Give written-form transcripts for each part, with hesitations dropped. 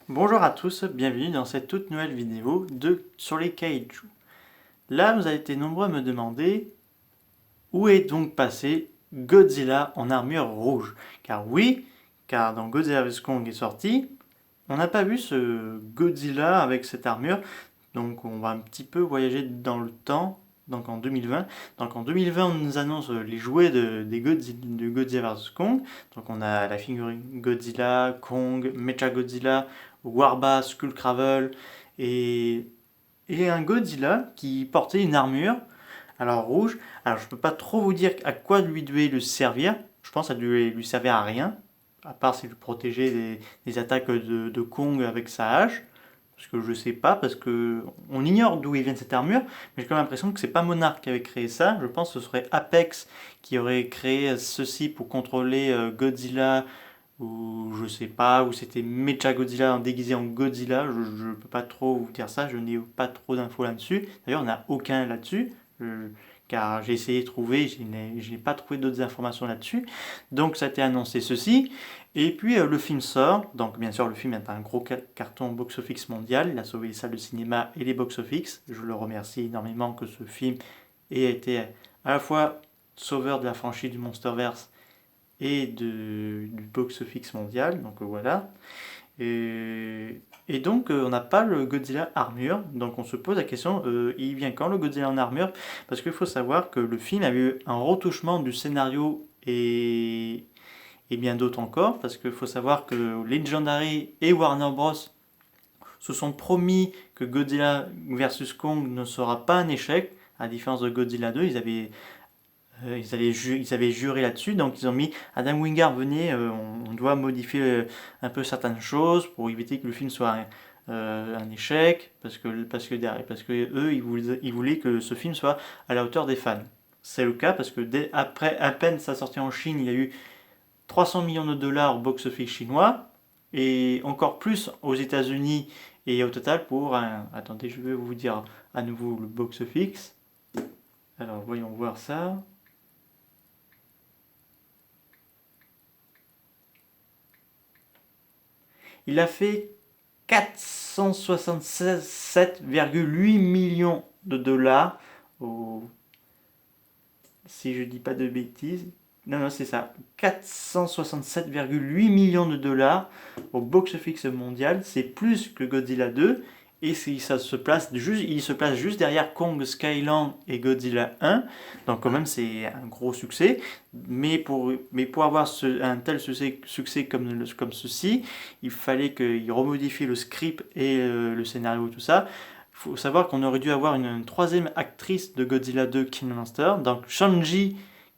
Bonjour à tous, bienvenue dans cette toute nouvelle vidéo sur les kaiju. Là, vous avez été nombreux à me demander où est donc passé Godzilla en armure rouge. Car oui, car dans Godzilla vs Kong est sorti, on n'a pas vu ce Godzilla avec cette armure. Donc on va un petit peu voyager dans le temps, donc en 2020. Donc en 2020, on nous annonce les jouets de Godzilla vs Kong. Donc on a la figurine Godzilla, Kong, Mechagodzilla, Warba, Skullcravel et, et un Godzilla qui portait une armure, alors rouge. Alors je peux pas trop vous dire à quoi lui devait le servir. Je pense que ça devait lui servir à rien, à part s'il protégeait des attaques de Kong avec sa hache. Parce que je sais pas, parce que on ignore d'où il vient cette armure, mais j'ai quand même l'impression que c'est pas Monarch qui avait créé ça. Je pense que ce serait Apex qui aurait créé ceci pour contrôler Godzilla, ou je sais pas, ou c'était Mechagodzilla déguisé en Godzilla. Je peux pas trop vous dire ça, je n'ai pas trop d'infos là-dessus. D'ailleurs, on n'a aucun là-dessus. Car j'ai essayé de trouver, je n'ai pas trouvé d'autres informations là-dessus. Donc ça a été annoncé ceci. Et puis le film sort, donc bien sûr le film est un gros carton box-office mondial, il a sauvé les salles de cinéma et les box-office. Je le remercie énormément que ce film ait été à la fois sauveur de la franchise du Monsterverse et du box-office mondial, donc voilà. Et donc on n'a pas le Godzilla armure, donc on se pose la question, il vient quand le Godzilla en armure? Parce qu'il faut savoir que le film a eu un retouchement du scénario et bien d'autres encore, parce qu'il faut savoir que Legendary et Warner Bros. Se sont promis que Godzilla vs Kong ne sera pas un échec, à différence de Godzilla 2, ils avaient juré là-dessus, donc ils ont mis Adam Wingard, venez, on doit modifier un peu certaines choses pour éviter que le film soit un échec, parce que eux, ils voulaient que ce film soit à la hauteur des fans. C'est le cas parce que après à peine sa sortie en Chine, il y a eu 300 millions de dollars au box-office chinois et encore plus aux États-Unis et au total pour un. Attendez, je vais vous dire à nouveau le box-office. Alors voyons voir ça. Il a fait 467,8 millions de dollars si je dis pas de bêtises. Non, non, c'est ça. 467,8 millions de dollars au box-office mondial. C'est plus que Godzilla 2. Et ça se place il se place juste derrière Kong Skyland et Godzilla 1. Donc quand même c'est un gros succès. Mais pour avoir un tel succès comme ceci, il fallait qu'il remodifie le script et le scénario, tout ça. Il faut savoir qu'on aurait dû avoir une troisième actrice de Godzilla 2 King Monster, donc Shanji,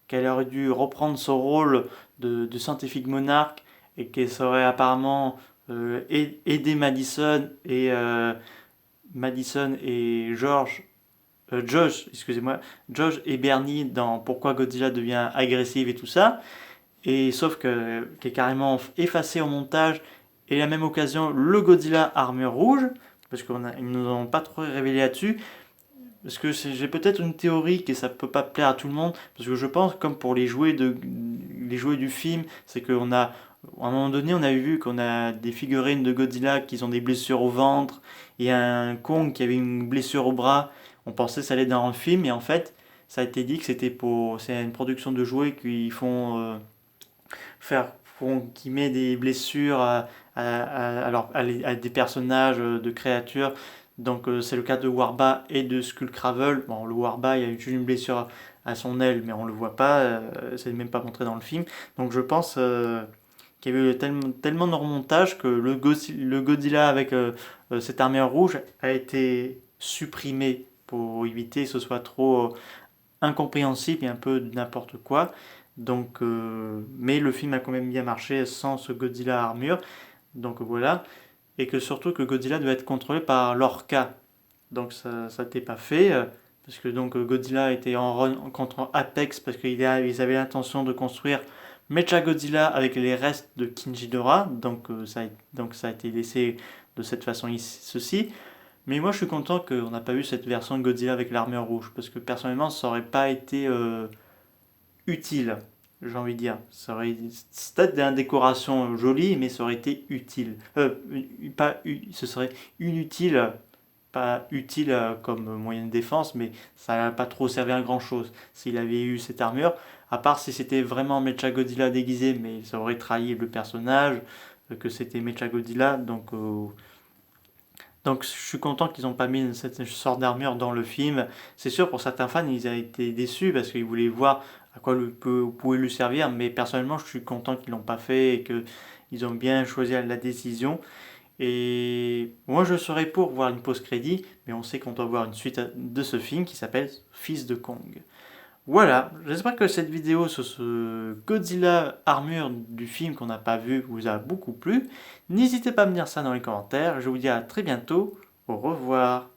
qu'elle aurait dû reprendre son rôle de scientifique monarque et qu'elle saurait apparemment aider Madison et excusez-moi, George et Bernie dans pourquoi Godzilla devient agressif et tout ça. Et sauf qu'est carrément effacé au montage et à la même occasion le Godzilla armure rouge parce qu'ils ne nous ont pas trop révélé là-dessus. Parce que j'ai peut-être une théorie que ça peut pas plaire à tout le monde, parce que je pense, comme pour les jouets du film, c'est qu'on a, à un moment donné, on a vu qu'on a des figurines de Godzilla qui ont des blessures au ventre, et un Kong qui avait une blessure au bras. On pensait que ça allait dans le film, et en fait, ça a été dit que c'est une production de jouets qui qui met des blessures à des personnages, de créatures. Donc c'est le cas de Warba et de Skullcravel. Bon, le Warba, il y a eu une blessure à son aile, mais on le voit pas, c'est même pas montré dans le film. Donc je pense qu'il y a eu tellement de remontage que le Godzilla avec cette armure rouge a été supprimé pour éviter que ce soit trop incompréhensible et un peu n'importe quoi. Donc, mais le film a quand même bien marché sans ce Godzilla armure. Donc voilà. Et que surtout que Godzilla doit être contrôlé par l'Orca. Donc ça n'était pas fait. Parce que donc Godzilla était en run contre Apex parce qu'ils avaient l'intention de construire Mechagodzilla avec les restes de Kinjidora. Donc ça a été laissé de cette façon ceci. Mais moi je suis content qu'on n'a pas eu cette version de Godzilla avec l'armure rouge. Parce que personnellement ça aurait pas été utile. j'ai envie de dire. C'est peut-être une décoration jolie, mais ça aurait été utile. Ce serait inutile, pas utile comme moyen de défense, mais ça n'a pas trop servi à grand chose. S'il avait eu cette armure, à part si c'était vraiment Mechagodzilla déguisé, mais ça aurait trahi le personnage, que c'était Mechagodzilla, donc je suis content qu'ils n'ont pas mis cette sorte d'armure dans le film. C'est sûr, pour certains fans, ils ont été déçus parce qu'ils voulaient voir à quoi pouvait lui servir, mais personnellement, je suis content qu'ils l'ont pas fait et qu'ils ont bien choisi la décision. Et moi, je serais pour voir une post-crédit, mais on sait qu'on doit voir une suite de ce film qui s'appelle Fils de Kong. Voilà, j'espère que cette vidéo sur ce Godzilla armure du film qu'on n'a pas vu vous a beaucoup plu. N'hésitez pas à me dire ça dans les commentaires. Je vous dis à très bientôt. Au revoir.